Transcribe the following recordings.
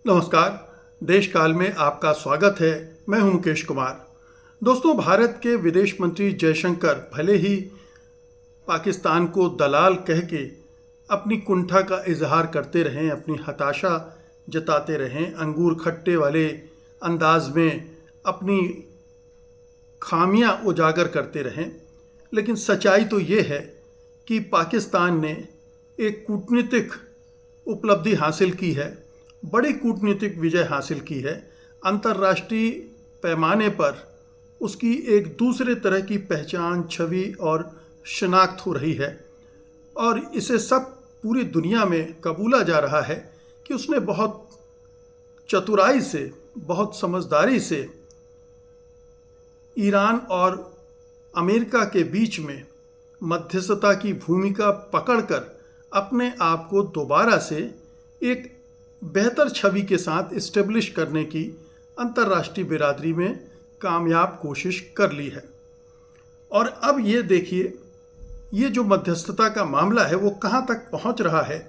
नमस्कार। देश काल में आपका स्वागत है। मैं हूं मुकेश कुमार। दोस्तों, भारत के विदेश मंत्री जयशंकर भले ही पाकिस्तान को दलाल कह के अपनी कुंठा का इजहार करते रहें, अपनी हताशा जताते रहें, अंगूर खट्टे वाले अंदाज में अपनी खामियां उजागर करते रहें, लेकिन सच्चाई तो ये है कि पाकिस्तान ने एक कूटनीतिक उपलब्धि हासिल की है, बड़ी कूटनीतिक विजय हासिल की है। अंतर्राष्ट्रीय पैमाने पर उसकी एक दूसरे तरह की पहचान, छवि और शनाख्त हो रही है और इसे सब पूरी दुनिया में कबूला जा रहा है कि उसने बहुत चतुराई से, बहुत समझदारी से ईरान और अमेरिका के बीच में मध्यस्थता की भूमिका पकड़कर अपने आप को दोबारा से एक बेहतर छवि के साथ इस्टेब्लिश करने की अंतर्राष्ट्रीय बिरादरी में कामयाब कोशिश कर ली है। और अब ये देखिए, ये जो मध्यस्थता का मामला है वो कहाँ तक पहुँच रहा है,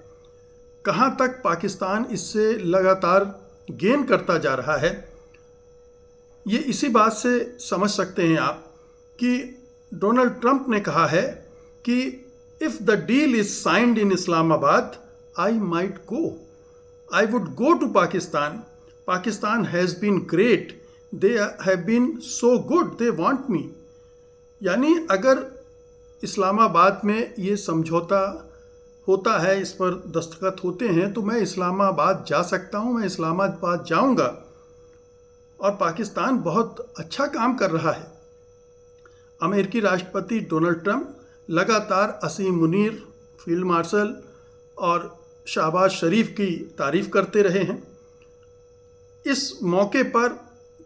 कहाँ तक पाकिस्तान इससे लगातार गेन करता जा रहा है। ये इसी बात से समझ सकते हैं आप कि डोनाल्ड ट्रंप ने कहा है कि if the deal is signed in Islamabad I might go, I would go to Pakistan. Pakistan has been great. They have been so good. They want me. यानी अगर इस्लामाबाद में ये समझौता होता है, इस पर दस्तखत होते हैं, तो मैं इस्लामाबाद जा सकता हूँ, मैं इस्लामाबाद जाऊँगा। और पाकिस्तान बहुत अच्छा काम कर रहा है। अमेरिकी राष्ट्रपति डोनाल्ड ट्रंप लगातार असीम मुनीर, फील्ड मार्शल और शहबाज शरीफ की तारीफ करते रहे हैं। इस मौके पर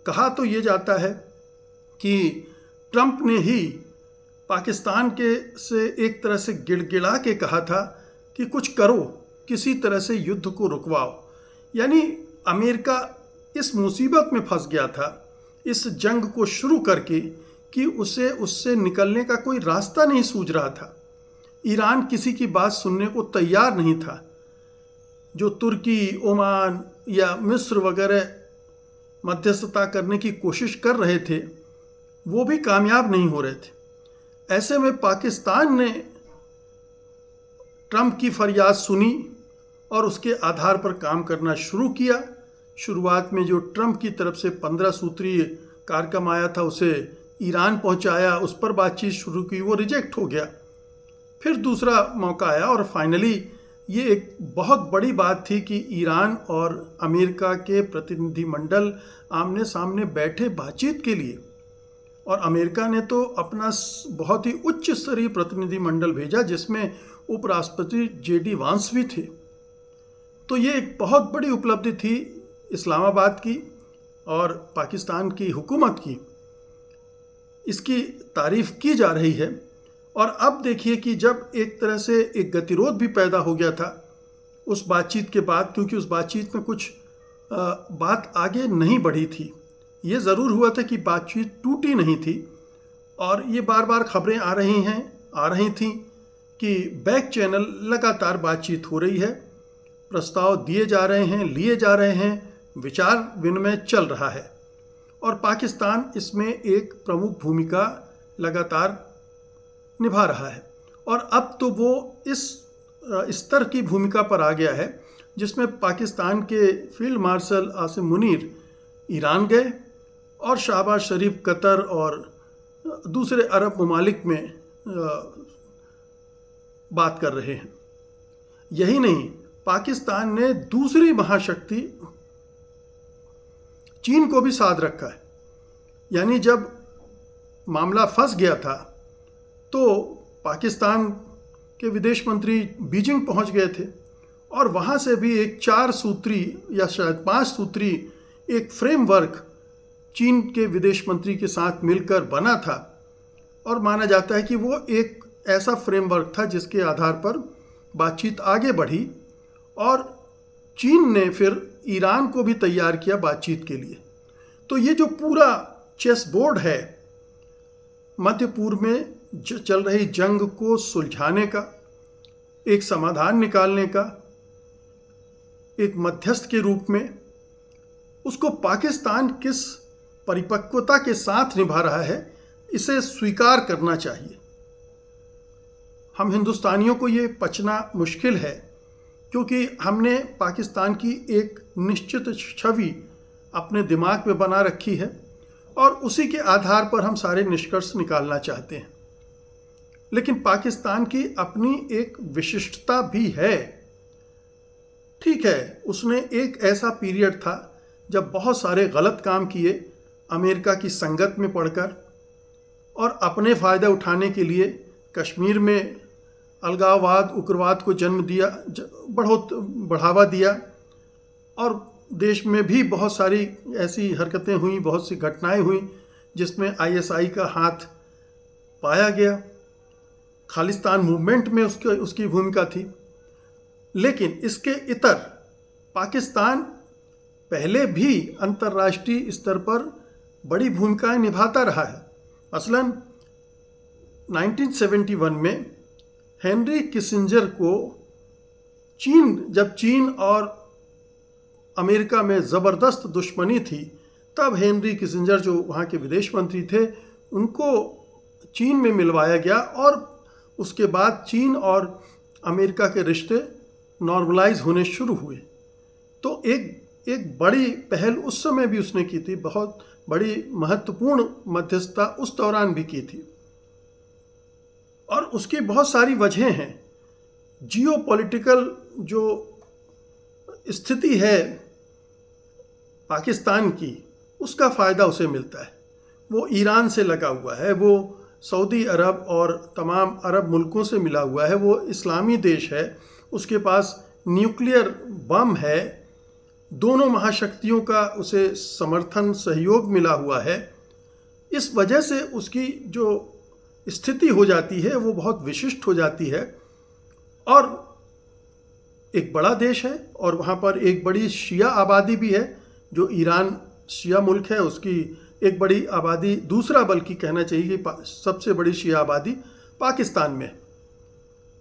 कहा तो ये जाता है कि ट्रंप ने ही पाकिस्तान के से एक तरह से गिड़गिड़ा के कहा था कि कुछ करो, किसी तरह से युद्ध को रुकवाओ। यानी अमेरिका इस मुसीबत में फंस गया था, इस जंग को शुरू करके, कि उसे उससे निकलने का कोई रास्ता नहीं सूझ रहा था। ईरान किसी की बात सुनने को तैयार नहीं था। जो तुर्की, ओमान या मिस्र वगैरह मध्यस्थता करने की कोशिश कर रहे थे, वो भी कामयाब नहीं हो रहे थे। ऐसे में पाकिस्तान ने ट्रंप की फरियाद सुनी और उसके आधार पर काम करना शुरू किया। शुरुआत में जो ट्रंप की तरफ से 15 सूत्रीय कार्यक्रम आया था, उसे ईरान पहुंचाया, उस पर बातचीत शुरू की, वो रिजेक्ट हो गया। फिर दूसरा मौका आया और फाइनली ये एक बहुत बड़ी बात थी कि ईरान और अमेरिका के प्रतिनिधिमंडल आमने सामने बैठे बातचीत के लिए। और अमेरिका ने तो अपना बहुत ही उच्च स्तरीय प्रतिनिधिमंडल भेजा, जिसमें उपराष्ट्रपति जेडी वांस भी थे। तो ये एक बहुत बड़ी उपलब्धि थी इस्लामाबाद की और पाकिस्तान की हुकूमत की। इसकी तारीफ की जा रही है। और अब देखिए कि जब एक तरह से एक गतिरोध भी पैदा हो गया था उस बातचीत के बाद, क्योंकि उस बातचीत में कुछ बात आगे नहीं बढ़ी थी। ये ज़रूर हुआ था कि बातचीत टूटी नहीं थी। और ये बार बार खबरें आ रही थी कि बैक चैनल लगातार बातचीत हो रही है, प्रस्ताव दिए जा रहे हैं, लिए जा रहे हैं, विचार विनिमय चल रहा है। और पाकिस्तान इसमें एक प्रमुख भूमिका लगातार निभा रहा है। और अब तो वो इस स्तर की भूमिका पर आ गया है जिसमें पाकिस्तान के field marshal Asim Munir Iran गए और शहबाज शरीफ कतर और दूसरे अरब ममालिक में बात कर रहे हैं। यही नहीं, पाकिस्तान ने दूसरी महाशक्ति चीन को भी साथ रखा है। यानी जब मामला फंस गया था तो पाकिस्तान के विदेश मंत्री बीजिंग पहुंच गए थे और वहां से भी एक 4 सूत्री या शायद 5 सूत्री एक फ्रेमवर्क चीन के विदेश मंत्री के साथ मिलकर बना था। और माना जाता है कि वो एक ऐसा फ्रेमवर्क था जिसके आधार पर बातचीत आगे बढ़ी और चीन ने फिर ईरान को भी तैयार किया बातचीत के लिए। तो ये जो पूरा चेस बोर्ड है, मध्य पूर्व में चल रही जंग को सुलझाने का, एक समाधान निकालने का, एक मध्यस्थ के रूप में उसको पाकिस्तान किस परिपक्वता के साथ निभा रहा है, इसे स्वीकार करना चाहिए। हम हिंदुस्तानियों को ये पचना मुश्किल है, क्योंकि हमने पाकिस्तान की एक निश्चित छवि अपने दिमाग में बना रखी है और उसी के आधार पर हम सारे निष्कर्ष निकालना चाहते हैं। लेकिन पाकिस्तान की अपनी एक विशिष्टता भी है। ठीक है, उसने एक ऐसा पीरियड था जब बहुत सारे गलत काम किए अमेरिका की संगत में पड़कर, और अपने फ़ायदा उठाने के लिए कश्मीर में अलगाववाद, उग्रवाद को जन्म दिया, बढ़ावा दिया, और देश में भी बहुत सारी ऐसी हरकतें हुई, बहुत सी घटनाएं हुई जिसमें आईएसआई का हाथ पाया गया। खालिस्तान मूवमेंट में उसकी भूमिका थी। लेकिन इसके इतर पाकिस्तान पहले भी अंतर्राष्ट्रीय स्तर पर बड़ी भूमिकाएं निभाता रहा है। मसलन 1971 में हेनरी किसिंजर को जब चीन और अमेरिका में ज़बरदस्त दुश्मनी थी, तब हेनरी किसिंजर जो वहाँ के विदेश मंत्री थे, उनको चीन में मिलवाया गया और उसके बाद चीन और अमेरिका के रिश्ते नॉर्मलाइज होने शुरू हुए। तो एक बड़ी पहल उस समय भी उसने की थी, बहुत बड़ी महत्वपूर्ण मध्यस्थता उस दौरान भी की थी। और उसकी बहुत सारी वजहें हैं। जियोपॉलिटिकल जो स्थिति है पाकिस्तान की, उसका फ़ायदा उसे मिलता है। वो ईरान से लगा हुआ है, वो सऊदी अरब और तमाम अरब मुल्कों से मिला हुआ है, वो इस्लामी देश है, उसके पास न्यूक्लियर बम है, दोनों महाशक्तियों का उसे समर्थन, सहयोग मिला हुआ है। इस वजह से उसकी जो स्थिति हो जाती है वो बहुत विशिष्ट हो जाती है। और एक बड़ा देश है और वहाँ पर एक बड़ी शिया आबादी भी है। जो ईरान शिया मुल्क है, उसकी एक बड़ी आबादी, दूसरा बल्कि कहना चाहिए कि सबसे बड़ी शिया आबादी पाकिस्तान में।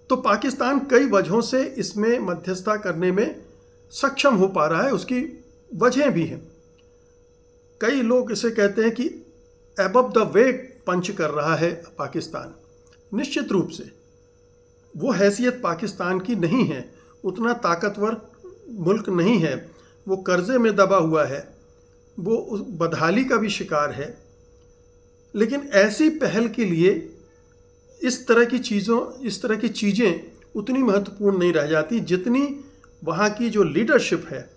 तो पाकिस्तान कई वजहों से इसमें मध्यस्थता करने में सक्षम हो पा रहा है। उसकी वजहें भी हैं। कई लोग इसे कहते हैं कि एबव द वेट पंच कर रहा है पाकिस्तान। निश्चित रूप से वो हैसियत पाकिस्तान की नहीं है, उतना ताकतवर मुल्क नहीं है, वो कर्जे में दबा हुआ है, वो बदहाली का भी शिकार है। लेकिन ऐसी पहल के लिए इस तरह की चीज़ें उतनी महत्वपूर्ण नहीं रह जाती जितनी वहाँ की जो लीडरशिप है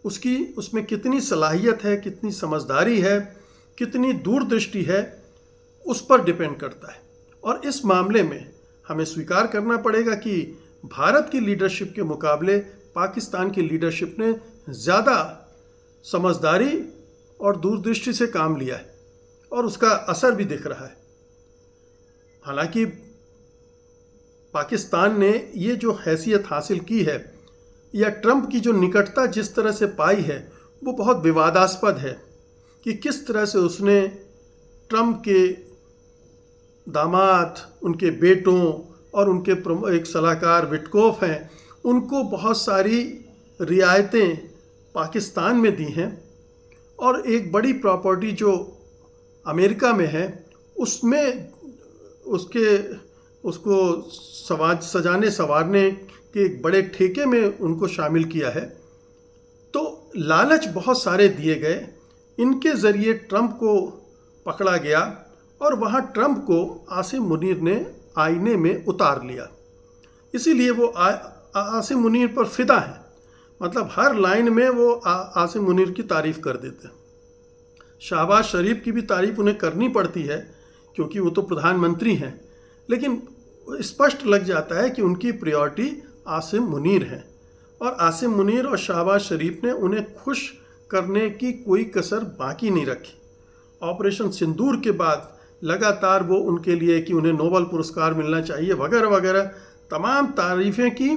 उसमें कितनी सलाहियत है, कितनी समझदारी है, कितनी दूरदृष्टि है, उस पर डिपेंड करता है। और इस मामले में हमें स्वीकार करना पड़ेगा कि भारत की लीडरशिप के मुकाबले पाकिस्तान की लीडरशिप ने ज़्यादा समझदारी और दूरदृष्टि से काम लिया है और उसका असर भी दिख रहा है। हालांकि पाकिस्तान ने ये जो हैसियत हासिल की है या ट्रंप की जो निकटता जिस तरह से पाई है वो बहुत विवादास्पद है कि किस तरह से उसने ट्रंप के दामाद, उनके बेटों और उनके एक सलाहकार विटकोफ हैं, उनको बहुत सारी रियायतें पाकिस्तान में दी हैं। और एक बड़ी प्रॉपर्टी जो अमेरिका में है उसमें उसको सजाने संवारने के एक बड़े ठेके में उनको शामिल किया है। तो लालच बहुत सारे दिए गए, इनके ज़रिए ट्रंप को पकड़ा गया और वहाँ ट्रंप को आसिम मुनीर ने आईने में उतार लिया। इसीलिए वो आसिम मुनीर पर फिदा है, मतलब हर लाइन में वो आसिम मुनीर की तारीफ़ कर देते हैं। शहबाज शरीफ की भी तारीफ़ उन्हें करनी पड़ती है क्योंकि वो तो प्रधानमंत्री हैं, लेकिन स्पष्ट लग जाता है कि उनकी प्रायोरिटी आसिम मुनीर है। और आसिम मुनीर और शहबाज शरीफ ने उन्हें खुश करने की कोई कसर बाकी नहीं रखी। ऑपरेशन सिंदूर के बाद लगातार वो उनके लिए कि उन्हें नोबेल पुरस्कार मिलना चाहिए वगैरह वगैरह तमाम तारीफ़ें की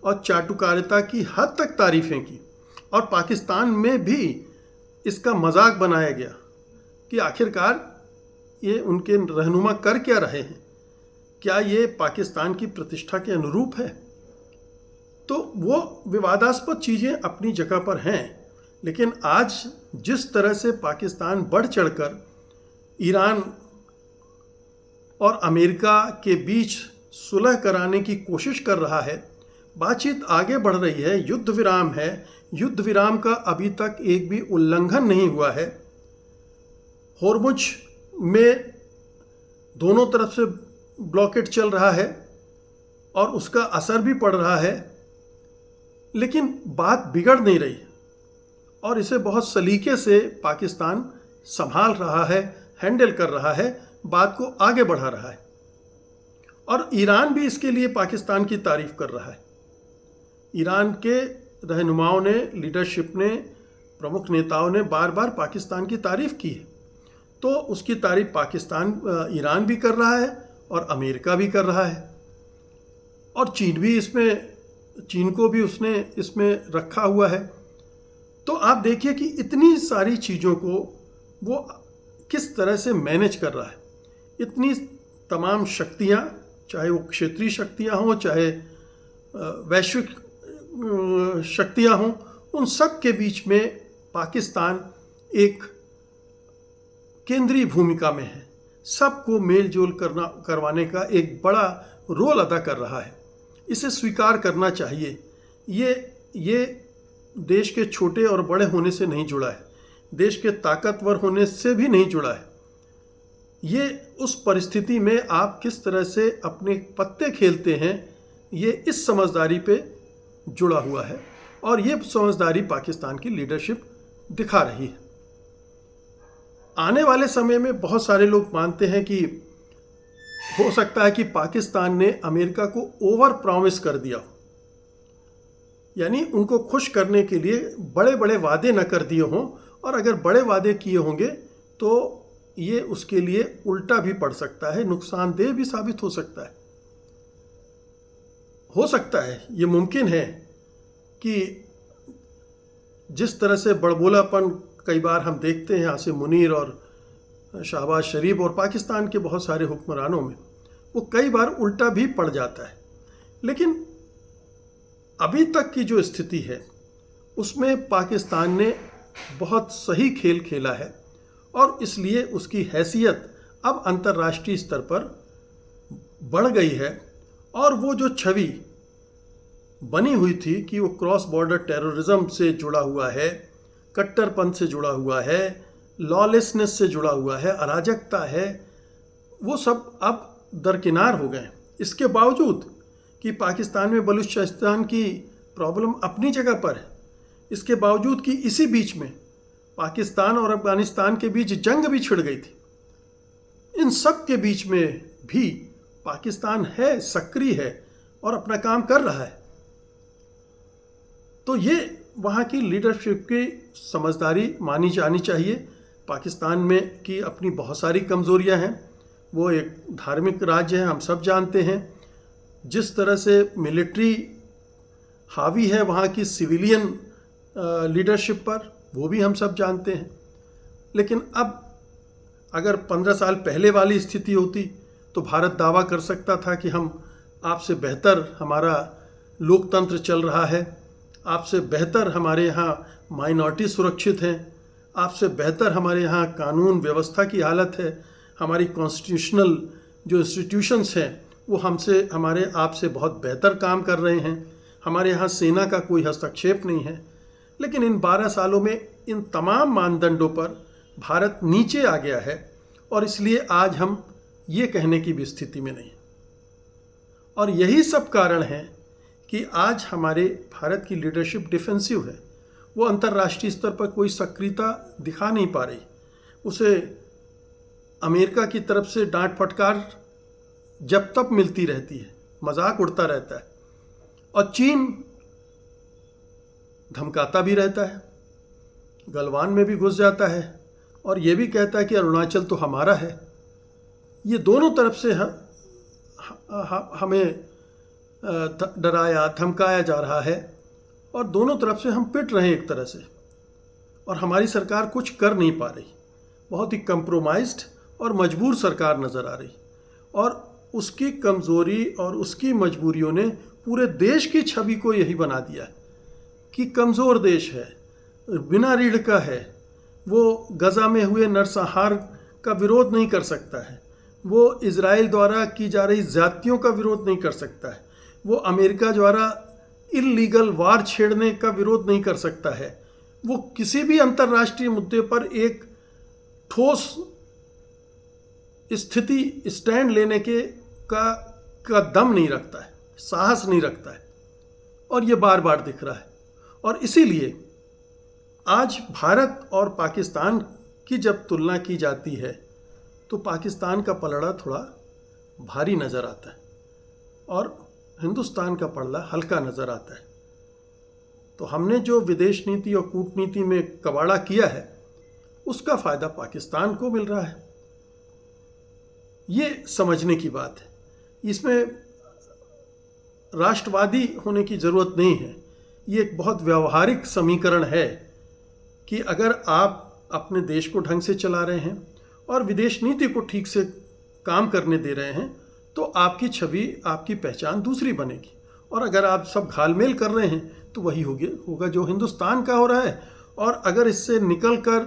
और चाटुकारिता की हद तक तारीफ़ें की। और पाकिस्तान में भी इसका मजाक बनाया गया कि आखिरकार ये उनके रहनुमा कर क्या रहे हैं, क्या ये पाकिस्तान की प्रतिष्ठा के अनुरूप है। तो वो विवादास्पद चीज़ें अपनी जगह पर हैं, लेकिन आज जिस तरह से पाकिस्तान बढ़ चढ़कर ईरान और अमेरिका के बीच सुलह कराने की कोशिश कर रहा है, बातचीत आगे बढ़ रही है, युद्ध विराम है, युद्ध विराम का अभी तक एक भी उल्लंघन नहीं हुआ है। होर्मुज में दोनों तरफ से ब्लॉकेट चल रहा है और उसका असर भी पड़ रहा है, लेकिन बात बिगड़ नहीं रही और इसे बहुत सलीके से पाकिस्तान संभाल रहा है, हैंडल कर रहा है, बात को आगे बढ़ा रहा है। और ईरान भी इसके लिए पाकिस्तान की तारीफ कर रहा है। ईरान के रहनुमाओं ने, लीडरशिप ने, प्रमुख नेताओं ने बार बार पाकिस्तान की तारीफ की है। तो उसकी तारीफ ईरान भी कर रहा है और अमेरिका भी कर रहा है और चीन को भी उसने इसमें रखा हुआ है। तो आप देखिए कि इतनी सारी चीज़ों को वो किस तरह से मैनेज कर रहा है। इतनी तमाम शक्तियाँ, चाहे वो क्षेत्रीय शक्तियाँ हों, चाहे वैश्विक शक्तियाँ हों, उन सब के बीच में पाकिस्तान एक केंद्रीय भूमिका में है। सबको मेल जोल करवाने का एक बड़ा रोल अदा कर रहा है। इसे स्वीकार करना चाहिए। ये देश के छोटे और बड़े होने से नहीं जुड़ा है, देश के ताकतवर होने से भी नहीं जुड़ा है। ये उस परिस्थिति में आप किस तरह से अपने पत्ते खेलते हैं, ये इस समझदारी पे जुड़ा हुआ है और ये समझदारी पाकिस्तान की लीडरशिप दिखा रही है। आने वाले समय में बहुत सारे लोग मानते हैं कि हो सकता है कि पाकिस्तान ने अमेरिका को ओवर प्रॉमिस कर दिया हो, यानी उनको खुश करने के लिए बड़े बड़े वादे न कर दिए हों, और अगर बड़े वादे किए होंगे तो ये उसके लिए उल्टा भी पड़ सकता है, नुकसानदेह भी साबित हो सकता है। हो सकता है, ये मुमकिन है कि जिस तरह से बड़बोलापन कई बार हम देखते हैं आसिम मुनीर और शहबाज शरीफ और पाकिस्तान के बहुत सारे हुक्मरानों में, वो कई बार उल्टा भी पड़ जाता है। लेकिन अभी तक की जो स्थिति है उसमें पाकिस्तान ने बहुत सही खेल खेला है और इसलिए उसकी हैसियत अब अंतर्राष्ट्रीय स्तर पर बढ़ गई है। और वो जो छवि बनी हुई थी कि वो क्रॉस बॉर्डर टेररिज्म से जुड़ा हुआ है, कट्टरपंथ से जुड़ा हुआ है, लॉलेसनेस से जुड़ा हुआ है, अराजकता है, वो सब अब दरकिनार हो गए। इसके बावजूद कि पाकिस्तान में बलूचिस्तान की प्रॉब्लम अपनी जगह पर है, इसके बावजूद कि इसी बीच में पाकिस्तान और अफगानिस्तान के बीच जंग भी छिड़ गई थी, इन सब के बीच में भी पाकिस्तान है, सक्रिय है और अपना काम कर रहा है। तो ये वहाँ की लीडरशिप की समझदारी मानी जानी चाहिए। पाकिस्तान में की अपनी बहुत सारी कमज़ोरियाँ हैं, वो एक धार्मिक राज्य है, हम सब जानते हैं। जिस तरह से मिलिट्री हावी है वहाँ की सिविलियन लीडरशिप पर, वो भी हम सब जानते हैं। लेकिन अब अगर 15 साल पहले वाली स्थिति होती तो भारत दावा कर सकता था कि हम आपसे बेहतर, हमारा लोकतंत्र चल रहा है, आपसे बेहतर हमारे यहाँ माइनॉरिटी सुरक्षित हैं, आपसे बेहतर हमारे यहाँ कानून व्यवस्था की हालत है, हमारी कॉन्स्टिट्यूशनल जो इंस्टीट्यूशंस हैं वो हमारे आपसे बहुत बेहतर काम कर रहे हैं, हमारे यहाँ सेना का कोई हस्तक्षेप नहीं है। लेकिन इन 12 सालों में इन तमाम मानदंडों पर भारत नीचे आ गया है और इसलिए आज हम ये कहने की भी स्थिति में नहीं। और यही सब कारण है कि आज हमारे भारत की लीडरशिप डिफेंसिव है, वो अंतर्राष्ट्रीय स्तर पर कोई सक्रियता दिखा नहीं पा रही। उसे अमेरिका की तरफ से डांट फटकार जब तक मिलती रहती है, मजाक उड़ता रहता है और चीन धमकाता भी रहता है, गलवान में भी घुस जाता है और ये भी कहता है कि अरुणाचल तो हमारा है। ये दोनों तरफ से हमें डराया धमकाया जा रहा है और दोनों तरफ से हम पिट रहे हैं एक तरह से, और हमारी सरकार कुछ कर नहीं पा रही। बहुत ही कंप्रोमाइज्ड और मजबूर सरकार नज़र आ रही और उसकी कमज़ोरी और उसकी मजबूरियों ने पूरे देश की छवि को यही बना दिया कि कमज़ोर देश है, बिना रीढ़ का है, वो गजा में हुए नरसंहार का विरोध नहीं कर सकता है, वो इजराइल द्वारा की जा रही ज़्यादतियों का विरोध नहीं कर सकता है, वो अमेरिका द्वारा इल्लीगल वार छेड़ने का विरोध नहीं कर सकता है, वो किसी भी अंतर्राष्ट्रीय मुद्दे पर एक ठोस स्थिति स्टैंड लेने का दम नहीं रखता है, साहस नहीं रखता है, और ये बार बार दिख रहा है। और इसीलिए आज भारत और पाकिस्तान की जब तुलना की जाती है तो पाकिस्तान का पलड़ा थोड़ा भारी नज़र आता है और हिंदुस्तान का पलड़ा हल्का नज़र आता है। तो हमने जो विदेश नीति और कूटनीति में कबाड़ा किया है उसका फ़ायदा पाकिस्तान को मिल रहा है, ये समझने की बात है। इसमें राष्ट्रवादी होने की ज़रूरत नहीं है, ये एक बहुत व्यवहारिक समीकरण है कि अगर आप अपने देश को ढंग से चला रहे हैं और विदेश नीति को ठीक से काम करने दे रहे हैं तो आपकी छवि, आपकी पहचान दूसरी बनेगी। और अगर आप सब घालमेल कर रहे हैं तो वही होगा जो हिंदुस्तान का हो रहा है। और अगर इससे निकल कर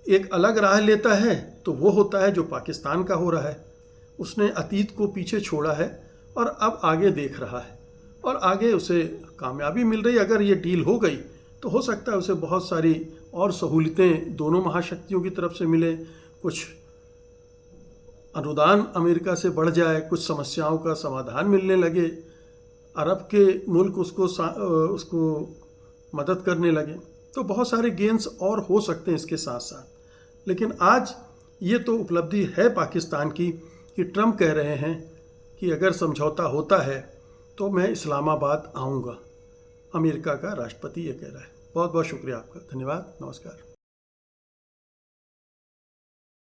एक अलग राह लेता है तो वो होता है जो पाकिस्तान का हो रहा है। उसने अतीत को पीछे छोड़ा है और अब आगे देख रहा है और आगे उसे कामयाबी मिल रही। अगर ये डील हो गई तो हो सकता है उसे बहुत सारी और सहूलियतें दोनों महाशक्तियों की तरफ से मिले, कुछ अनुदान अमेरिका से बढ़ जाए, कुछ समस्याओं का समाधान मिलने लगे, अरब के मुल्क उसको मदद करने लगे, तो बहुत सारे गेंस और हो सकते हैं इसके साथ साथ। लेकिन आज ये तो उपलब्धि है पाकिस्तान की कि ट्रंप कह रहे हैं कि अगर समझौता होता है तो मैं इस्लामाबाद आऊँगा। अमेरिका का राष्ट्रपति ये कह रहा है। बहुत बहुत शुक्रिया आपका, धन्यवाद, नमस्कार।